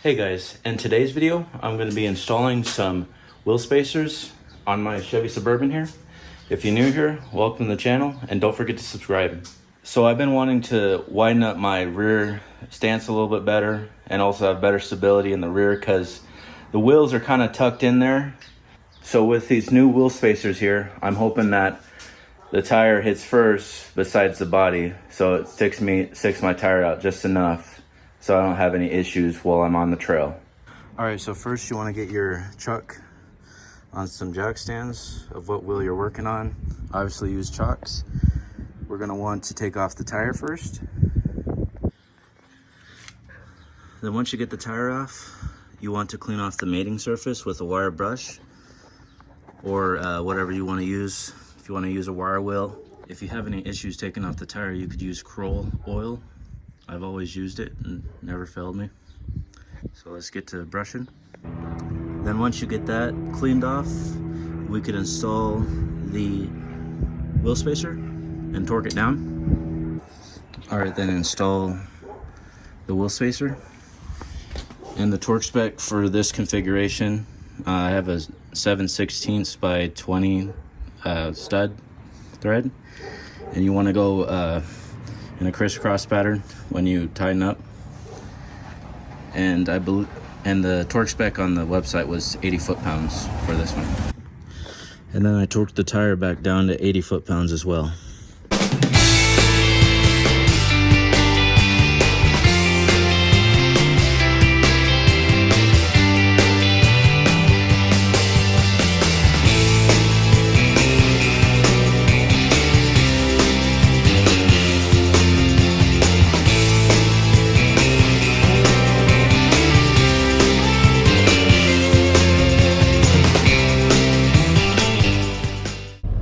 Hey guys, in today's video, I'm going to be installing some wheel spacers on my Chevy Suburban here. If you're new here, welcome to the channel and don't forget to subscribe. So I've been wanting to widen up my rear stance a little bit better and also have better stability in the rear because the wheels are kind of tucked in there. So with these new wheel spacers here, I'm hoping that the tire hits first besides the body, so it sticks my tire out just enough so I don't have any issues while I'm on the trail. All right, so first you want to get your chuck on some jack stands of what wheel you're working on. Obviously use chocks. We're going to want to take off the tire first. Then once you get the tire off, you want to clean off the mating surface with a wire brush or whatever you want to use. If you want to use a wire wheel. If you have any issues taking off the tire, you could use Kroll oil. I've always used it and never failed me. So let's get to brushing. Then once you get that cleaned off, we could install the wheel spacer and torque it down. All right, then install the wheel spacer. And the torque spec for this configuration, I have a 7/16 by 20 stud thread, and you want to go in a crisscross pattern when you tighten up. And the torque spec on the website was 80 foot-pounds for this one. And then I torqued the tire back down to 80 foot-pounds as well.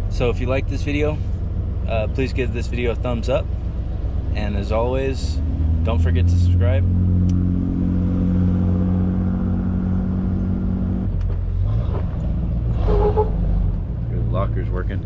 So if you like this video, please give this video a thumbs up. And as always, don't forget to subscribe. Your locker's working.